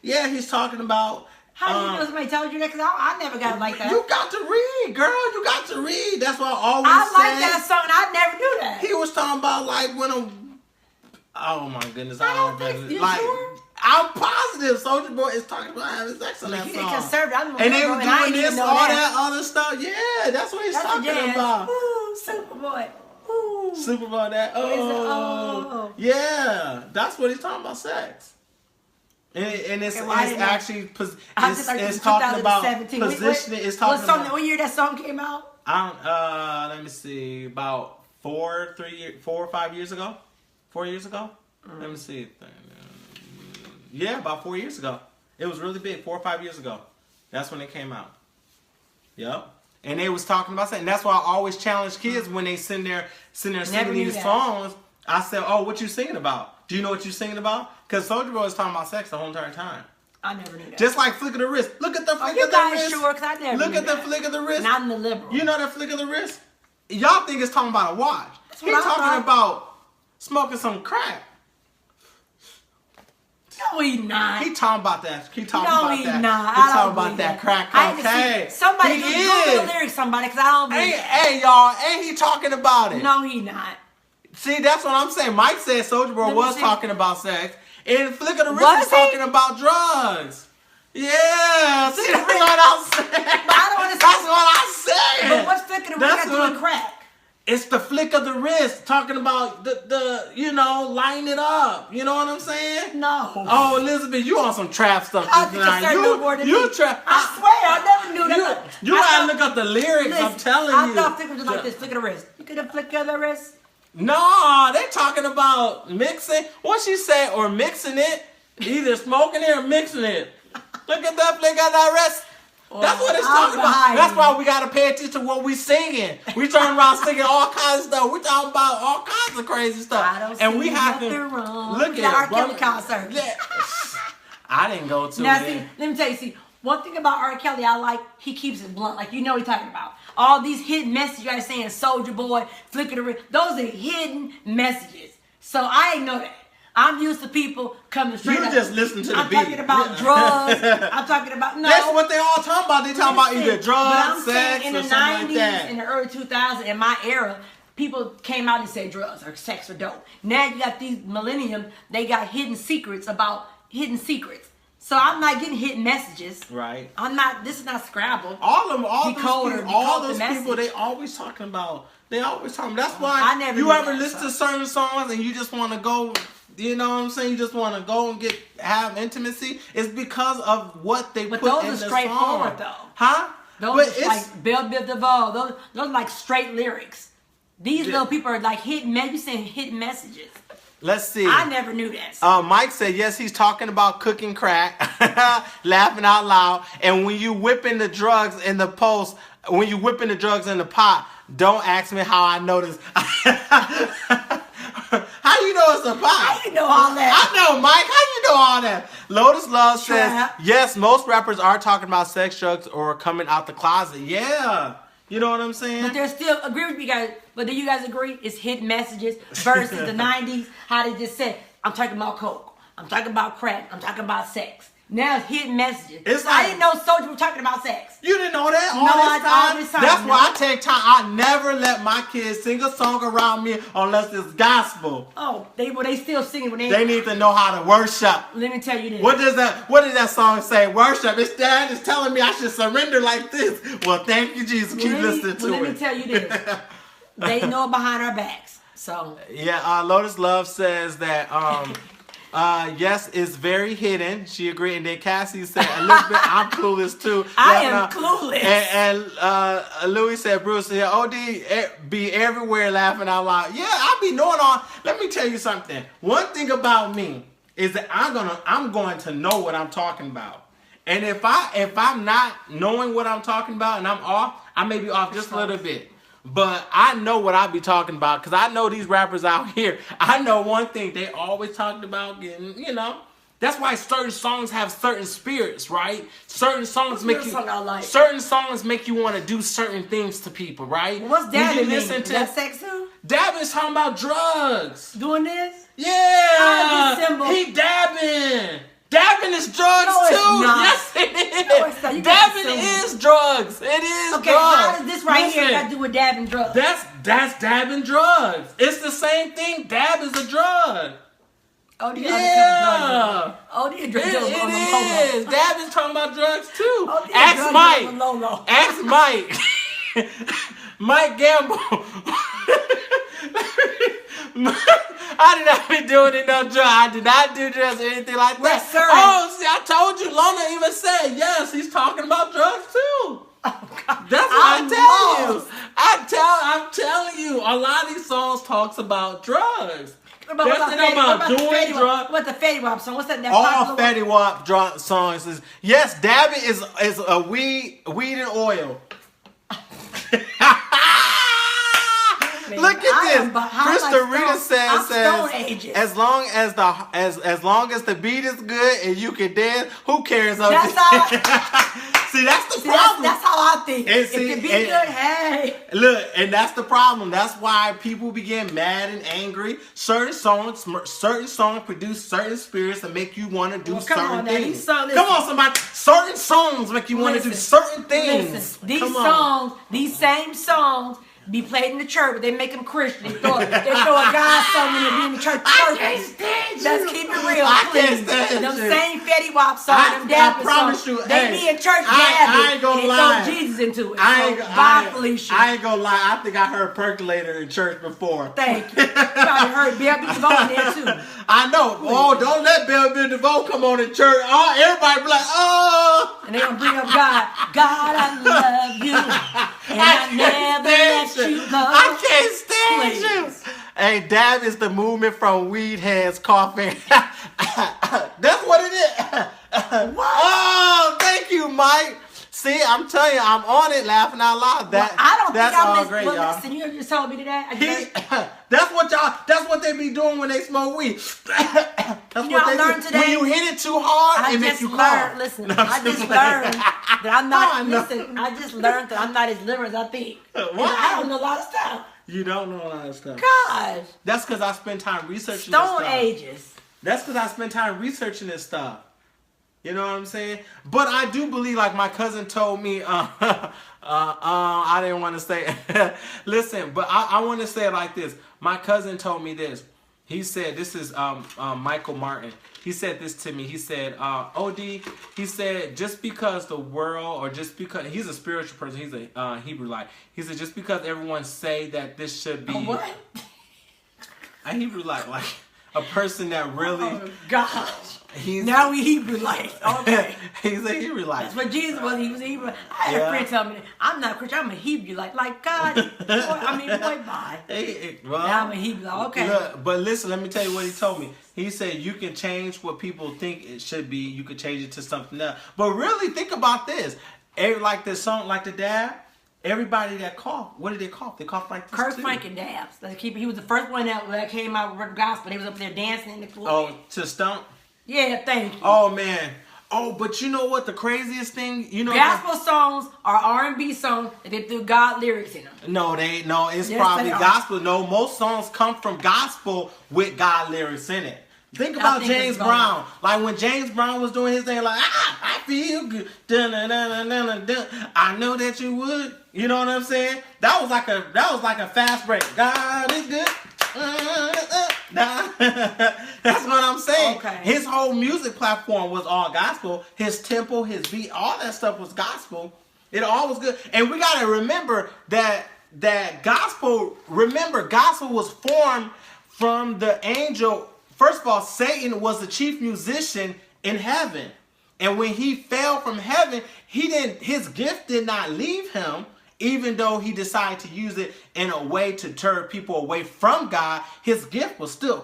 Yeah, he's talking about. How do you know somebody told you that? Because I never got it like that. You got to read, girl. You got to read. That's what I always I say. like that song, and I never knew that. He was talking about like when a. Oh my goodness! I don't think you like, sure? I'm positive Soulja Boy is talking about having sex on that He song. conservative. And they were doing this, all that other stuff. Yeah, that's what he's talking about. Ooh, Superboy. Ooh. Superboy, that. Oh. Yeah, that's what he's talking about, sex. And it's actually it's talking about positioning. It's talking about what year that song came out? Let me see, about 4 or 5 years ago. 4 years ago. Let me see. Yeah, about 4 years ago. It was really big. 4 or 5 years ago. That's when it came out. Yep. And they was talking about sex. And that's why I always challenge kids when they sing there singing these songs. I said, "Oh, what you singing about? Do you know what you singing about?" Because Soulja Boy was talking about sex the whole entire time. I never knew that. Just like flick of the wrist. Look at the flick of the wrist. Sure, because I never Look knew at that. the flick of the wrist. And I'm the liberal. You know that flick of the wrist? Y'all think it's talking about a watch. He's what I talking thought. about smoking some crack. No, he not. He talking about that. He talking No, about he that. not. He I don't talking about believe that that. crack I had to cocaine. see somebody He Google is. the lyrics, somebody, because I don't believe it. Hey, y'all, ain't he talking about it? No, he not. See, that's what I'm saying. Mike said Soulja Boy was see. talking about sex, and Flick of the Wrist Was is he? talking about drugs. Yeah, see, that's what I'm saying. But I don't understand. That's what I'm saying. But what's Flicka the Wrist got to do with crack? It's the flick of the wrist, talking about the lighting it up. You know what I'm saying? No. Oh, Elizabeth, you on some trap stuff I think tonight. it's no more than You me. trap. I swear, I never knew that. You gotta look up the lyrics. Listen, I'm telling I you. thought Flicka was just like this. Flick of the wrist. You could have flick of the wrist. No, they talking about mixing. What she say? Or mixing it. Either smoking it or mixing it. Look at that flick of the wrist. Well, That's what it's talking about. That's why we gotta pay attention to what we singing. We turn around singing all kinds of stuff. We talking about all kinds of crazy stuff. I don't and see we have to nothing wrong. look with at our it. Kelly concert. Yeah. I didn't go to Now, it. see, let me tell you, one thing about R. Kelly I like, he keeps it blunt. Like, you know what he's talking about. All these hidden messages you guys saying, Soulja Boy, Flick of the Wrist, those are hidden messages. So I ain't know that. I'm used to people coming straight You up. just listen to the I'm beat. talking about drugs. I'm talking about, no. That's what they all talking about. They talking about either drugs, but I'm sex, saying or in the something 90s, like that. in the early 2000s, in my era, people came out and said drugs or sex or dope. Now you got these millennium, they got hidden secrets about hidden secrets. So I'm not getting hidden messages. Right. I'm not, this is not Scrabble. All those Decode people, they always talking about. That's why I never you knew ever that, listen so. to certain songs and you just want to go. You know what I'm saying? You just want to go and have intimacy. It's because of what they But put those in are the straightforward, song. though. Huh? Those are like Belle Biv DeVoe. Those are like straight lyrics. These little people are like hidden, you saying hidden messages. Let's see. I never knew that. Mike said, yes, he's talking about cooking crack, laughing out loud. And when you whipping the drugs in the post, when you whipping the drugs in the pot, don't ask me how I know this. How you know it's a pot? How you know all that? I know, Mike. How you know all that? Lotus Love says, yes, most rappers are talking about sex, drugs, or coming out the closet. Yeah. You know what I'm saying? But they're still, agree with you guys, but do you guys agree? It's hidden messages versus the 90s, how they just said, I'm talking about coke, I'm talking about crack, I'm talking about sex. Now it's hidden messages. It's I like, didn't know Soulja was talking about sex. You didn't know that all this time? That's why I take time. I never let my kids sing a song around me unless it's gospel. Oh, they still singing when they need to know how to worship. Let me tell you this. What does that song say? Worship. It's dad is telling me I should surrender like this. Well, thank you, Jesus. Keep listening to it. Let me tell you this. They know behind our backs. So yeah, Lotus Love says that yes, it's very hidden. She agreed. And then Cassie said, Elizabeth, I'm clueless too. I am clueless. And Louis said, Bruce, yeah, OD be everywhere laughing out loud. Yeah, I be knowing all. Let me tell you something. One thing about me is that I'm going to know what I'm talking about. And if I'm not knowing what I'm talking about and I'm off, I may be off just a little bit. But I know what I be talking about because I know these rappers out here. I know one thing. They always talking about getting, That's why certain songs have certain spirits, right? Certain songs make you want to do certain things to people, right? What's dabbing mean? Is that sex too? Dabbing is talking about drugs. Doing this? Yeah. Symbol. He dabbing. Dabbing is drugs No, it's too. not. Yes, it is. No, it's not. You gotta Dabbing assume. is drugs. It is Okay, drugs. how does this right here Listen, got to do with dabbing drugs? That's dabbing drugs. It's the same thing. Dab is a drug. Oh, the Yeah. Oh, the drug dealer on the It is. Lolo. Dab is talking about drugs too. Oh, the Ask drug Mike. dealer on Lolo. Ask Mike. Mike Gamble. I did not be doing no drugs. I did not do drugs or anything like that. Yes, sir. Oh, see, I told you. Lona even said yes. He's talking about drugs too. Oh, God. That's what I tell you. I'm telling you. A lot of these songs talks about drugs. What That's about about the doing Fetty Wap? drugs. What the Fetty Wap song? What's that? That All popular Fetty Wap drug songs is yes. Dabbing is a weed and oil. Man, Look I at am this. behind Krista my Rita stone- I'm Stone says Ages. as long as the beat is good and you can dance, who cares? That's how. See, that's the See, problem. that's how I think. And If see, it be and- good, hey. Look, and that's the problem. That's why people begin mad and angry. Certain songs produce certain spirits that make you want to do Well, come certain on now, things. these songs- Come on, somebody. Certain songs make you want to do Listen, certain things. Listen, these Come on. songs, these same songs, be played in the church, but they make them Christian. They throw a God song in there, be in the church. I can't stand Let's you. keep it real, I please. can't stand Them you. same Fetty Wap songs, them I dabbing promise songs, you, they hey, be in church I dabbing, ain't gonna and they lie. throw Jesus into it. I ain't, So, bye, I, Felicia. I ain't gonna lie. I think I heard Percolator in church before. Thank you. You probably heard Bell Biv DeVoe in there too. I know. Oh, don't let Bell Biv DeVoe come on in church. Oh, everybody be like, oh. And they gonna bring up God. God, I love you. And I never let you go. I can't stand Please. you. Hey, dab is the movement from weed heads coughing. That's what it is. What? Oh, thank you, Mike. See, I'm telling you, I'm on it, laughing out loud. Well, I don't that's think all I'm great, well, y'all. listen, you just told me that. That's what they be doing when they smoke weed. That's You know, what I they learned do. today- When you hit it too hard, I it makes just you learned. cough. Listen, No, I just learned that I'm I not. know. Listen, I just learned that I'm not as liberal as I think. 'Cause Why? I don't know a lot of stuff. You don't know a lot of stuff. Gosh, That's because I spend time researching this Stone stuff. Ages. That's because I spend time researching this stuff. You know what I'm saying? But I do believe, like my cousin told me, I didn't want to say, listen, but I want to say it like this. My cousin told me this. He said, this is Michael Martin. He said this to me. He said, OD, he said, just because the world, or just because, he's a spiritual person, he's a Hebrew-like. He said, just because everyone say that this should be, What? a Hebrew-like, like a person that really, Oh gosh. he's, Now we Hebrew like. Okay. he's a Hebrew-like. That's what Jesus was. He was a Hebrew. I had Yeah. a friend tell me that I'm not a Christian. I'm a Hebrew. Like God. Boy, boy, bye. Well, Now I'm a Hebrew. Okay. look, but listen, let me tell you what he told me. He said you can change what people think it should be. You could change it to something else. But really, think about this. Like this song, like the dab. Everybody that coughed, what did they cough? They coughed like this Kurt too. Franklin dabs. Let's keep it. He was the first one that came out with gospel. He was up there dancing in the club. Oh, to stump. Yeah, thank you. Oh man. Oh, but you know what? The craziest thing, you know. Gospel songs are R&B songs that they threw God lyrics in them. No, they no. It's Yes, probably they are. gospel. No, most songs come from gospel with God lyrics in it. Think about think James it's gonna- Brown. Like when James Brown was doing his thing, like I feel good. Dun, dun, dun, dun, dun, dun. I know that you would. You know what I'm saying? That was like a fast break. God is good. That's what I'm saying. Okay. His whole music platform was all gospel. His tempo, his beat, all that stuff was gospel. It all was good. And we gotta remember that gospel. Remember, gospel was formed from the angel. First of all, Satan was the chief musician in heaven. And when he fell from heaven, his gift did not leave him, even though he decided to use it in a way to turn people away from God. His gift was still